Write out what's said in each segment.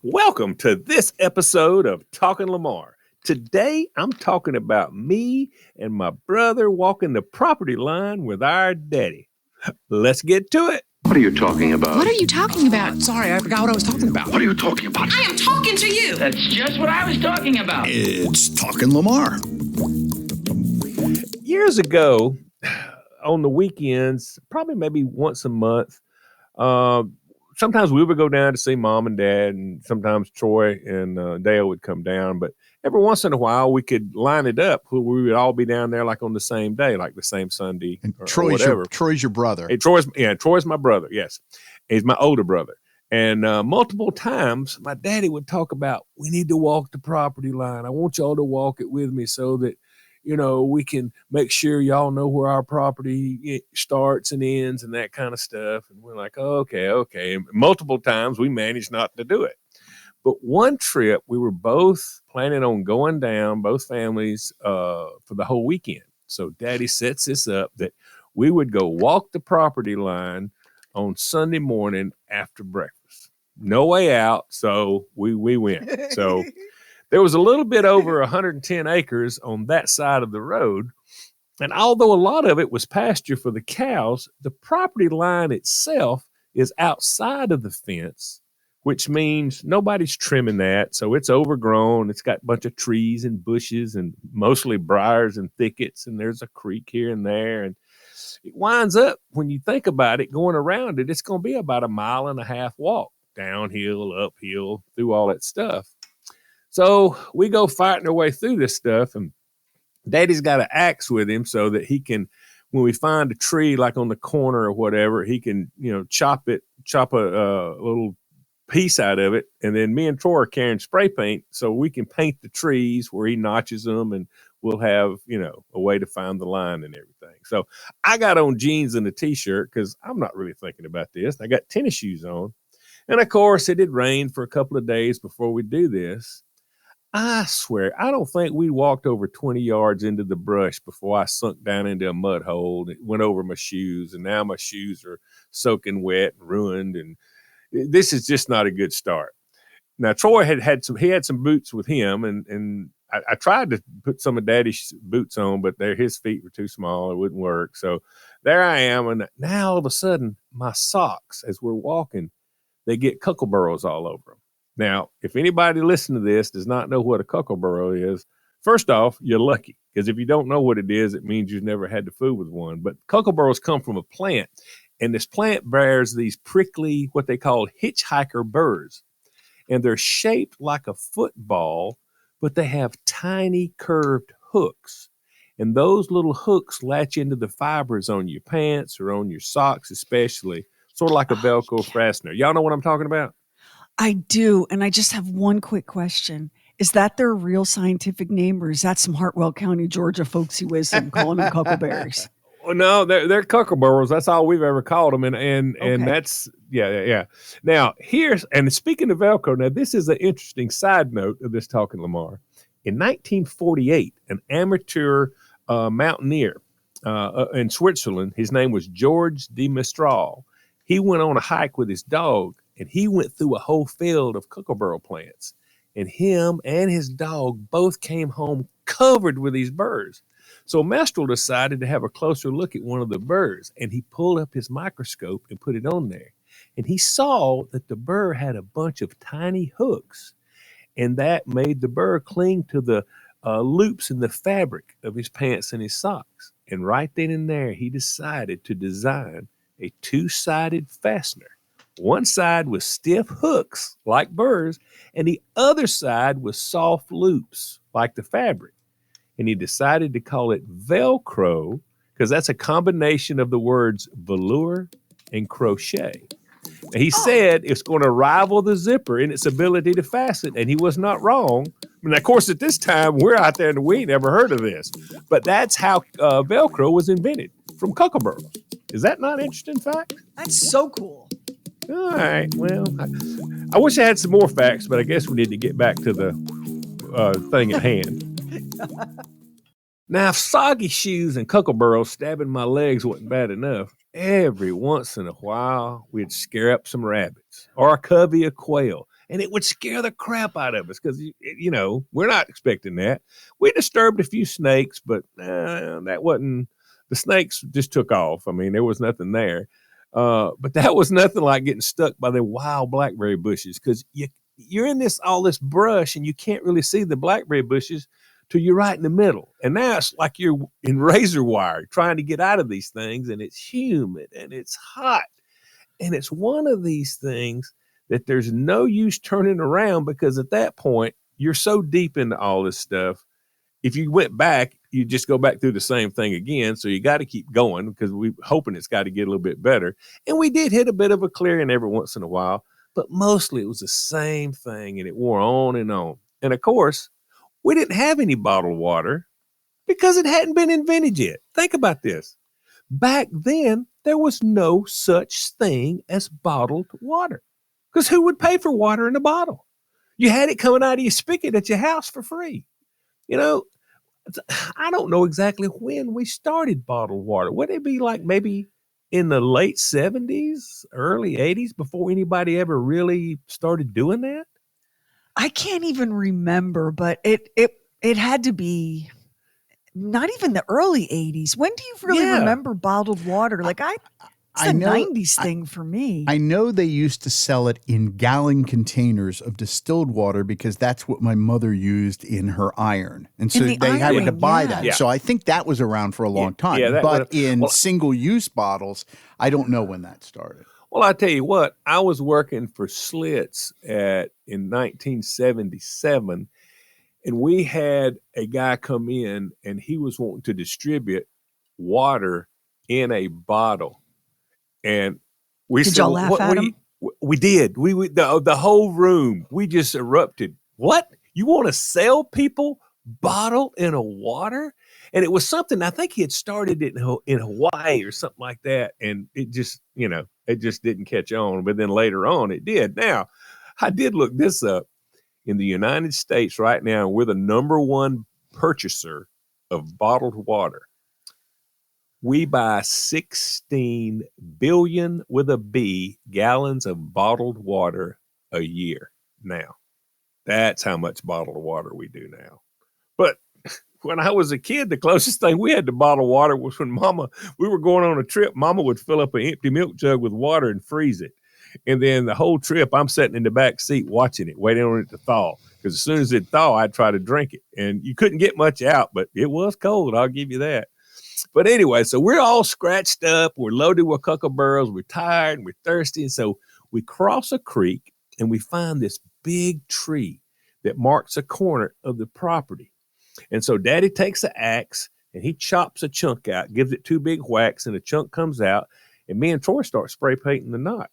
Welcome to this episode of Talking Lamar. Today, I'm talking about me and my brother walking the property line with our daddy. Let's get to it. What are you talking about? What are you talking about? Sorry, I forgot what I was talking about. What are you talking about? I am talking to you. That's just what I was talking about. It's Talking Lamar. Years ago, on the weekends, probably maybe once a month, sometimes we would go down to see mom and dad, and sometimes Troy and Dale would come down. But every once in a while, we could line it up where we would all be down there like on the same day, like the same Sunday And or Troy's whatever. Troy's your brother. Hey, Troy's my brother. Yes, he's my older brother. And multiple times, my daddy would talk about, we need to walk the property line. I want y'all to walk it with me so that, we can make sure y'all know where our property starts and ends and that kind of stuff. And we're like, okay. And multiple times we managed not to do it. But one trip, we were both planning on going down, both families, for the whole weekend. So daddy sets this up that we would go walk the property line on Sunday morning after breakfast. No way out, so we went. So there was a little bit over 110 acres on that side of the road. And although a lot of it was pasture for the cows, the property line itself is outside of the fence, which means nobody's trimming that. So it's overgrown. It's got a bunch of trees and bushes and mostly briars and thickets. And there's a creek here and there. And it winds up, when you think about it, going around it, it's going to be about a 1.5 mile walk, downhill, uphill, through all that stuff. So we go fighting our way through this stuff, and daddy's got an axe with him so that he can, when we find a tree like on the corner or whatever, he can, chop a little piece out of it. And then me and Troy are carrying spray paint so we can paint the trees where he notches them, and we'll have, a way to find the line and everything. So I got on jeans and a t-shirt because I'm not really thinking about this. I got tennis shoes on. And of course, it had rained for a couple of days before we do this. I swear, I don't think we walked over 20 yards into the brush before I sunk down into a mud hole. It went over my shoes, and now my shoes are soaking wet and ruined. And this is just not a good start. Now, Troy had some boots with him, and I tried to put some of Daddy's boots on, but his feet were too small. It wouldn't work. So there I am. And now all of a sudden, my socks, as we're walking, they get Cockleburs all over them. Now, if anybody listening to this does not know what a Cocklebur is, first off, you're lucky, because if you don't know what it is, it means you've never had to fool with one. But Cockleburs come from a plant, and this plant bears these prickly, what they call hitchhiker burrs. And they're shaped like a football, but they have tiny curved hooks. And those little hooks latch into the fibers on your pants or on your socks especially, sort of like a Velcro fastener. Y'all know what I'm talking about? I do, and I just have one quick question. Is that their real scientific name, or is that some Hartwell County, Georgia folksy wisdom calling them Cockleburs? Well, no, they're Cockleburs. That's all we've ever called them, and that's yeah. Now and speaking of Velcro, now this is an interesting side note of this Talking Lamar. In 1948, an amateur mountaineer in Switzerland, his name was George de Mistral. He went on a hike with his dog, and he went through a whole field of Cocklebur plants. And him and his dog both came home covered with these burrs. So Mistral decided to have a closer look at one of the burrs, and he pulled up his microscope and put it on there. And he saw that the burr had a bunch of tiny hooks, and that made the burr cling to the loops in the fabric of his pants and his socks. And right then and there, he decided to design a two-sided fastener. One side was stiff hooks like burrs, and the other side was soft loops like the fabric. And he decided to call it Velcro because that's a combination of the words velour and crochet. He said it's going to rival the zipper in its ability to fasten, and he was not wrong. And of course, at this time, we're out there and we never heard of this. But that's how Velcro was invented, from Cockleburs. Is that not interesting fact? That's so cool. All right. Well, I wish I had some more facts, but I guess we need to get back to the thing at hand. Now, if soggy shoes and Cockleburs stabbing my legs wasn't bad enough, every once in a while we'd scare up some rabbits or a covey of quail. and it would scare the crap out of us because, we're not expecting that. We disturbed a few snakes, but that wasn't, the snakes just took off. I mean, there was nothing there. But that was nothing like getting stuck by the wild blackberry bushes because you're in all this brush and you can't really see the blackberry bushes till you're right in the middle. And now it's like you're in razor wire trying to get out of these things, and it's humid and it's hot. And it's one of these things that there's no use turning around because at that point, you're so deep into all this stuff. If you went back, you just go back through the same thing again. So you got to keep going because we're hoping it's got to get a little bit better. And we did hit a bit of a clearing every once in a while, but mostly it was the same thing and it wore on and on. And of course, we didn't have any bottled water because it hadn't been invented yet. Think about this. Back then, there was no such thing as bottled water because who would pay for water in a bottle? You had it coming out of your spigot at your house for free. I don't know exactly when we started bottled water. Would it be like maybe in the late 70s, early 80s before anybody ever really started doing that? I can't even remember, but it had to be not even the early 80s. When do you really remember bottled water? Like it's a 90s thing for me. I know they used to sell it in gallon containers of distilled water because that's what my mother used in her iron. And so they had to buy that. Yeah. So I think that was around for a long time. Yeah, but in single-use bottles, I don't know when that started. Well, I tell you what, I was working for Slits in 1977, and we had a guy come in, and he was wanting to distribute water in a bottle. And we did said, y'all laugh at him? We did. The whole room, we just erupted. What? You want to sell people bottle in a water? And it was something, I think he had started it in Hawaii or something like that. And it just, it just didn't catch on. But then later on, it did. Now, I did look this up. In the United States right now, we're the number one purchaser of bottled water. We buy 16 billion with a B gallons of bottled water a year now. That's how much bottled water we do now. But when I was a kid, the closest thing we had to bottled water was when we were going on a trip, Mama would fill up an empty milk jug with water and freeze it. And then the whole trip, I'm sitting in the back seat watching it, waiting on it to thaw. Because as soon as it thaw, I'd try to drink it. And you couldn't get much out, but it was cold. I'll give you that. But anyway, so we're all scratched up. We're loaded with cockleburs. We're tired and we're thirsty. And so we cross a creek and we find this big tree that marks a corner of the property. And so Daddy takes an axe and he chops a chunk out, gives it 2 big whacks, and a chunk comes out. And me and Troy start spray painting the notch.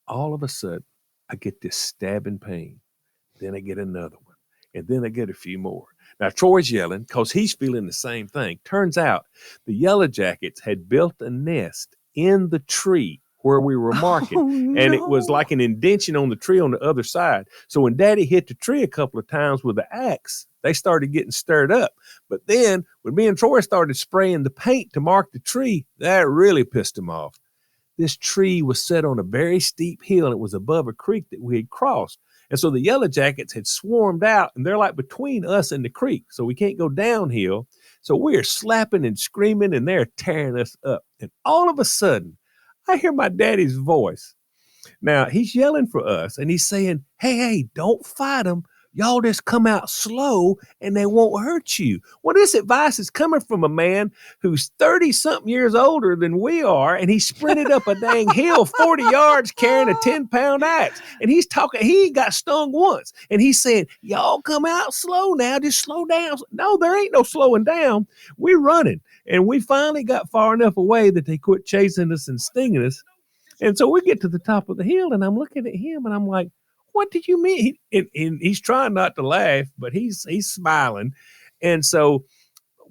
All of a sudden, I get this stabbing pain. Then I get another one. And then I get a few more. Now, Troy's yelling because he's feeling the same thing. Turns out the Yellowjackets had built a nest in the tree where we were marking. And it was like an indention on the tree on the other side. So when Daddy hit the tree a couple of times with the axe, they started getting stirred up. But then when me and Troy started spraying the paint to mark the tree, that really pissed him off. This tree was set on a very steep hill, and it was above a creek that we had crossed. And so the Yellowjackets had swarmed out, and they're like between us and the creek, so we can't go downhill. So we are slapping and screaming, and they're tearing us up. And all of a sudden, I hear my daddy's voice. Now, he's yelling for us, and he's saying, hey, don't fight them. Y'all just come out slow and they won't hurt you. Well, this advice is coming from a man who's 30-something years older than we are, and he sprinted up a dang hill 40 yards carrying a 10-pound axe. And he's talking, he got stung once. And he's saying, y'all come out slow now, just slow down. No, there ain't no slowing down. We're running. And we finally got far enough away that they quit chasing us and stinging us. And so we get to the top of the hill, and I'm looking at him, and I'm like, what did you mean? And he's trying not to laugh, but he's smiling. And so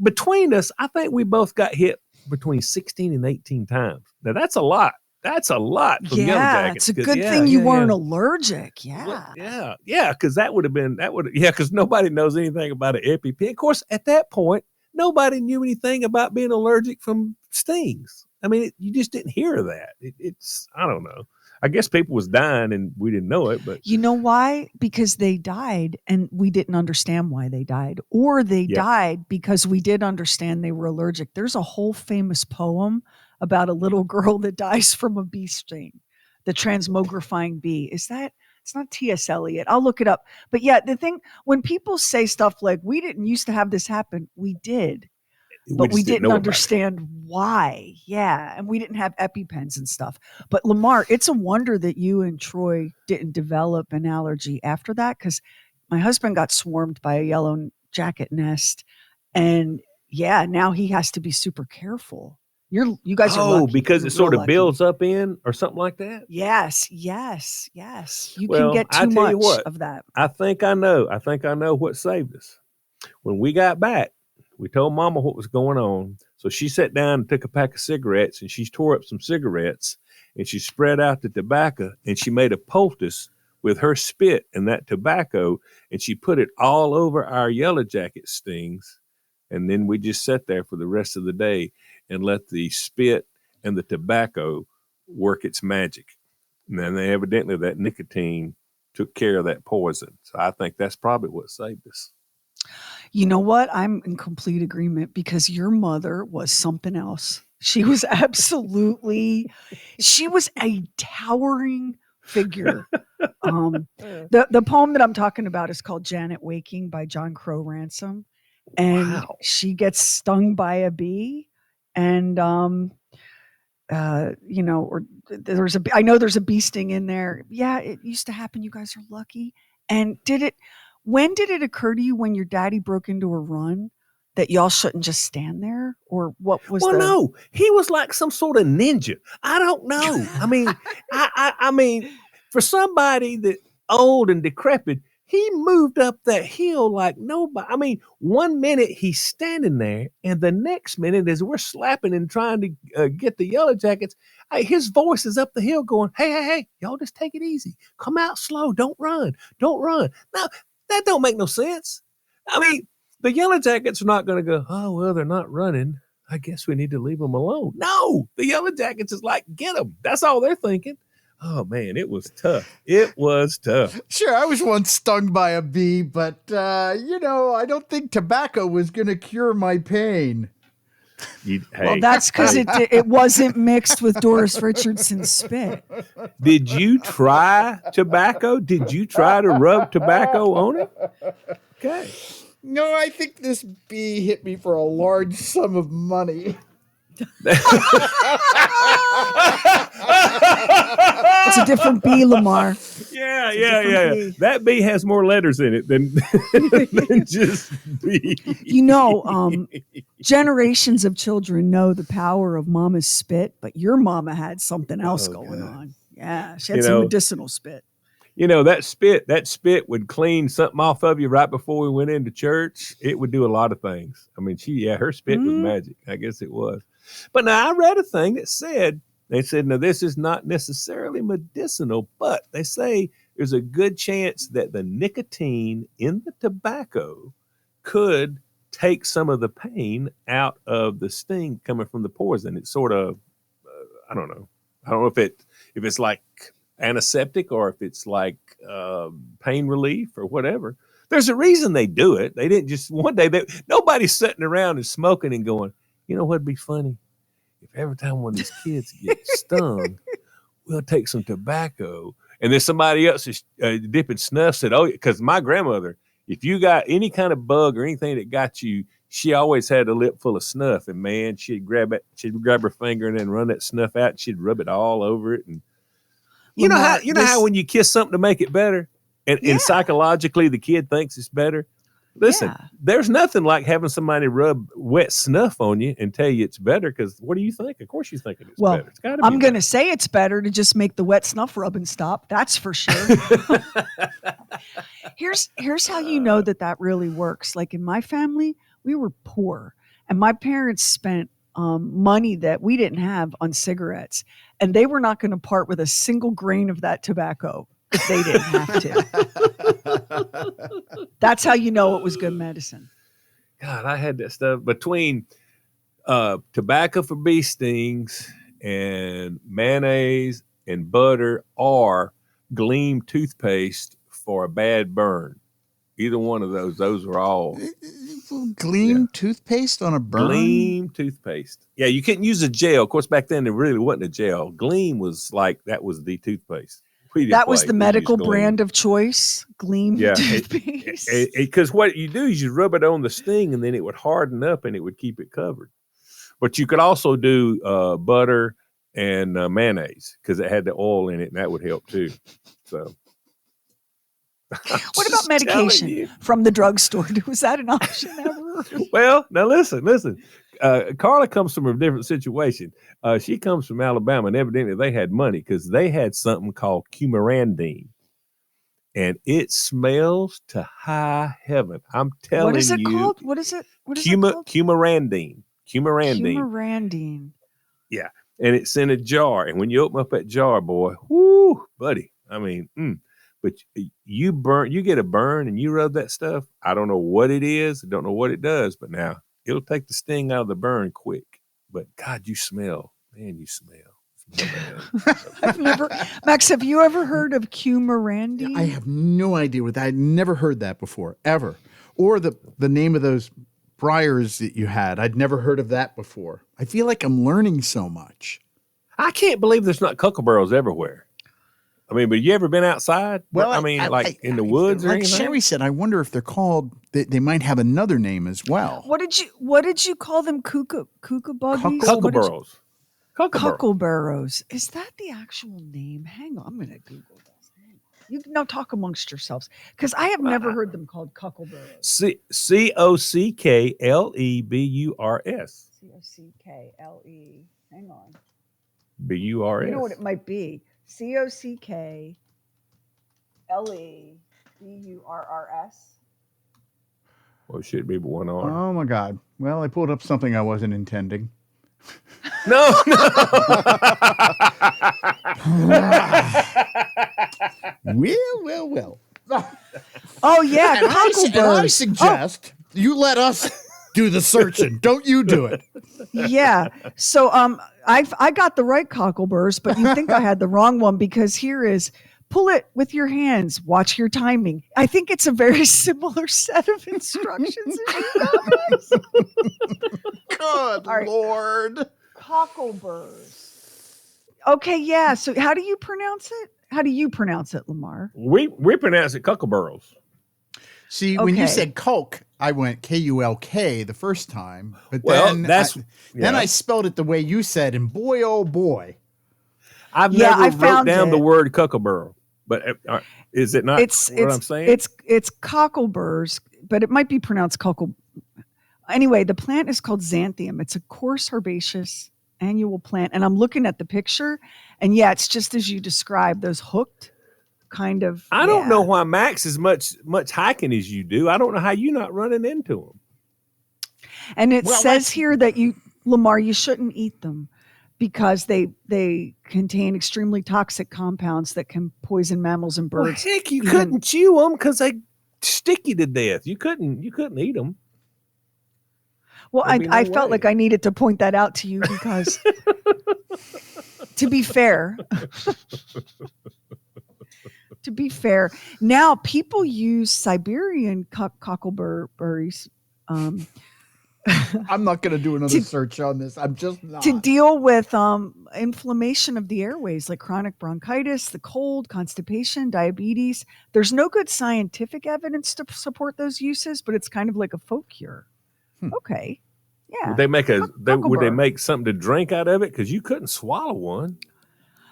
between us, I think we both got hit between 16 and 18 times. Now, that's a lot. That's a lot from Yellowjackets. It's a good thing you weren't allergic. Yeah. Because because nobody knows anything about an EpiPen. Of course, at that point, nobody knew anything about being allergic from stings. I mean, you just didn't hear that. It's I don't know. I guess people was dying and we didn't know it, but you know why? Because they died and we didn't understand why they died, or they died because we did understand they were allergic. There's a whole famous poem about a little girl that dies from a bee sting, the transmogrifying bee. It's not T.S. Eliot. I'll look it up. But yeah, the thing, when people say stuff like, we didn't used to have this happen, we did. But we didn't understand why. Yeah. And we didn't have EpiPens and stuff. But Lamar, it's a wonder that you and Troy didn't develop an allergy after that, because my husband got swarmed by a yellow jacket nest. And yeah, now he has to be super careful. You guys are lucky. Because it sort of builds up in or something like that? Yes. You can get too much of that. I think I know what saved us. When we got back, we told Mama what was going on. So she sat down and took a pack of cigarettes, and she tore up some cigarettes, and she spread out the tobacco, and she made a poultice with her spit and that tobacco, and she put it all over our yellow jacket stings. And then we just sat there for the rest of the day and let the spit and the tobacco work its magic. And then evidently that nicotine took care of that poison. So I think that's probably what saved us. You know what? I'm in complete agreement, because your mother was something else. She was she was a towering figure. The poem that I'm talking about is called Janet Waking by John Crow Ransom. And she gets stung by a bee, and I know there's a bee sting in there. Yeah, it used to happen. You guys are lucky. And when did it occur to you, when your daddy broke into a run, that y'all shouldn't just stand there? Or what was no, he was like some sort of ninja. I don't know. I mean, I mean, for somebody that old and decrepit, he moved up that hill like nobody. I mean, 1 minute he's standing there, and the next minute, as we're slapping and trying to get the yellow jackets, his voice is up the hill going, hey, y'all just take it easy. Come out slow. Don't run. Now, that don't make no sense. I mean, the yellow jackets are not going to go, oh, well, they're not running. I guess we need to leave them alone. No, the yellow jackets is like, get them. That's all they're thinking. Oh, man, it was tough. Sure, I was once stung by a bee, but, I don't think tobacco was going to cure my pain. Well, that's because it wasn't mixed with Doris Richardson's spit. Did you try tobacco? Did you try to rub tobacco on it? Okay. No, I think this bee hit me for a large sum of money. It's a different bee, Lamar. Yeah. That bee has more letters in it than just bee. Generations of children know the power of mama's spit, but your mama had something else going on. Yeah, she had some medicinal spit. That spit would clean something off of you right before we went into church. It would do a lot of things. I mean, her spit was magic. I guess it was. But now I read a thing that said, now this is not necessarily medicinal, but they say there's a good chance that the nicotine in the tobacco could take some of the pain out of the sting coming from the poison. It's sort of, I don't know if it's like antiseptic or if it's like pain relief or whatever. There's a reason they do it. They didn't just one day. Nobody's sitting around and smoking and going, you know what'd be funny? If every time one of these kids gets stung, we'll take some tobacco. And then somebody else is dipping snuff, said, oh, because my grandmother, if you got any kind of bug or anything that got you, she always had a lip full of snuff. And man, she'd grab her finger and then run that snuff out and she'd rub it all over it. And you know how when you kiss something to make it better and psychologically the kid thinks it's better. Listen, there's nothing like having somebody rub wet snuff on you and tell you it's better, because what do you think? Of course you think it's better. It's gotta be I'm going to say it's better to just make the wet snuff rubbing stop. That's for sure. Here's how you know that really works. Like in my family, we were poor, and my parents spent money that we didn't have on cigarettes, and they were not going to part with a single grain of that tobacco if they didn't have to. That's how you know it was good medicine. God, I had that stuff between tobacco for bee stings and mayonnaise and butter or Gleam toothpaste for a bad burn. Either one of those are all. Gleam toothpaste on a burn? Gleam toothpaste. Yeah, you couldn't use a gel. Of course, back then there really wasn't a gel. Gleam was that was the toothpaste. That was the medical brand of choice, Gleam toothpaste. Because what you do is you rub it on the sting, and then it would harden up, and it would keep it covered. But you could also do butter and mayonnaise because it had the oil in it, and that would help too. So. What about medication from the drugstore? Was that an option ever? Well, now listen. Carla comes from a different situation. She comes from Alabama, and evidently they had money because they had something called cumarandine, and it smells to high heaven. I'm telling you. What is it called? What is it called? Cumarandine. Cumarandine. Yeah, and it's in a jar, and when you open up that jar, boy, whoo, buddy. I mean, But you get a burn and you rub that stuff. I don't know what it is. I don't know what it does, but now it'll take the sting out of the burn quick. But God, you smell. Man, you smell. Max, have you ever heard of cumarandine? I have no idea what that. I'd never heard that before, ever. Or the name of those briars that you had. I'd never heard of that before. I feel like I'm learning so much. I can't believe there's not cockleburs everywhere. I mean, but you ever been outside? Well, in the woods or like anything? Sheri said, I wonder if they're called. They might have another name as well. What did you call them? Kookaburras? Cockleburs. Cockleburs. Is that the actual name? Hang on, I'm going to Google this. You now talk amongst yourselves because I have never heard them called cockleburs. Cockleburs. Cockle. Hang on. Burs. You know what it might be? Cockleburs. Well, it should be one R. Oh my God! Well, I pulled up something I wasn't intending. No. Well. Oh yeah, and I suggest you let us do the searching. Don't you do it? Yeah. So I got the right cockleburs, but you think I had the wrong one because here is pull it with your hands. Watch your timing. I think it's a very similar set of instructions. Good Lord. Cockleburs. Okay, yeah. So how do you pronounce it? Lamar? We pronounce it cockleburs. See, when you said Coke, I went Kulk the first time, but then I spelled it the way you said, and boy, oh boy, I've never wrote down the word cocklebur. But is it not what I'm saying? It's cockleburs, but it might be pronounced cockle. Anyway, the plant is called xanthium. It's a coarse herbaceous annual plant, and I'm looking at the picture, and yeah, it's just as you described, those hooked kind of. I don't know why Max is much hiking as you do. I don't know how you're not running into them. And it says here that Lamar, you shouldn't eat them because they contain extremely toxic compounds that can poison mammals and birds. Well, heck, you couldn't chew them because they stick you to death. You couldn't eat them. Well, I felt like I needed to point that out to you because, to be fair, now people use Siberian cockleberries. I'm not going to do another search on this. I'm just not. To deal with inflammation of the airways, like chronic bronchitis, the cold, constipation, diabetes. There's no good scientific evidence to support those uses, but it's kind of like a folk cure. Okay. Yeah. Would they make something to drink out of it? Because you couldn't swallow one.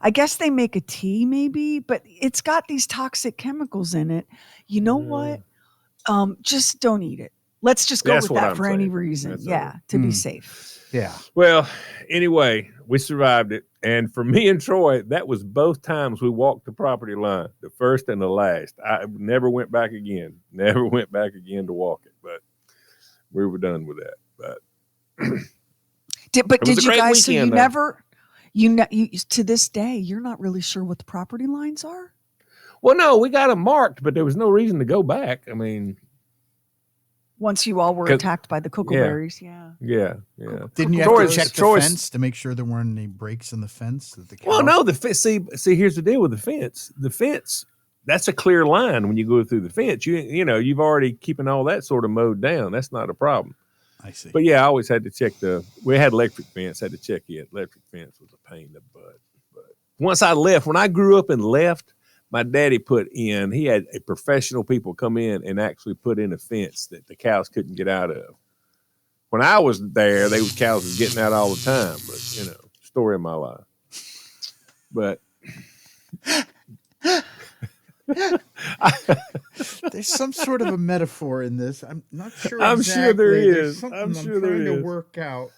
I guess they make a tea maybe, but it's got these toxic chemicals in it. You know what? Just don't eat it. Let's just go with that for any reason. To be safe. Yeah. Well, anyway, we survived it. And for me and Troy, that was both times we walked the property line, the first and the last. I never went back again. Never went back again to walk it. But we were done with that. But did you guys? So you never, to this day, you're not really sure what the property lines are. Well, no, we got them marked, but there was no reason to go back. I mean, Once you all were attacked by the Cockleburs, Yeah. Didn't you have to check the fence to make sure there weren't any breaks in the fence? That the well, no, see, here's the deal with the fence. The fence, that's a clear line when you go through the fence. You know, you've already keeping all that sort of mowed down. That's not a problem. I see. But yeah, I always had to check we had electric fence, had to check it. Electric fence was a pain in the butt. But once I left, when I grew up and left, my daddy he had a professional people come in and actually put in a fence that the cows couldn't get out of. When I was there, cows was getting out all the time, but you know, story of my life. But there's some sort of a metaphor in this. I'm not sure. I'm sure there is. I'm sure trying to work out.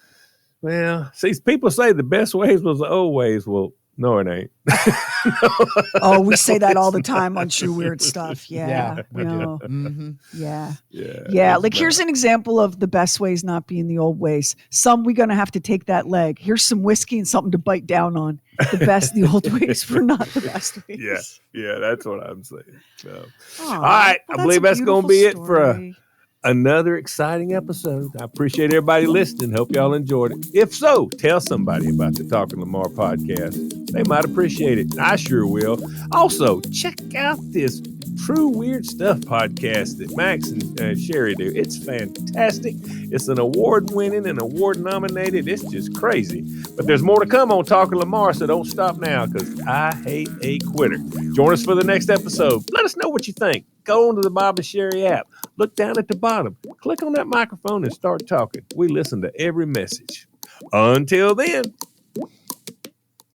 Well, see, people say the best ways was the old ways. Well, no, it ain't. Oh, we say that all the time on Shoe Weird Stuff. Yeah. No. Mm-hmm. Yeah. Like, here's an example of the best ways not being the old ways. We're going to have to take that leg. Here's some whiskey and something to bite down on. The old ways were not the best ways. Yeah, that's what I'm saying. So, all right. I believe that's going to be it for another exciting episode. I appreciate everybody listening. Hope y'all enjoyed it. If so, tell somebody about the Talking Lamar podcast. They might appreciate it. I sure will. Also, check out this True Weird Stuff podcast that Max and Sheri do. It's fantastic. It's an award-winning and award-nominated. It's just crazy. But there's more to come on Talking Lamar, so don't stop now because I hate a quitter. Join us for the next episode. Let us know what you think. Go onto the Bob Sheri app. Look down at the bottom. Click on that microphone and start talking. We listen to every message. Until then.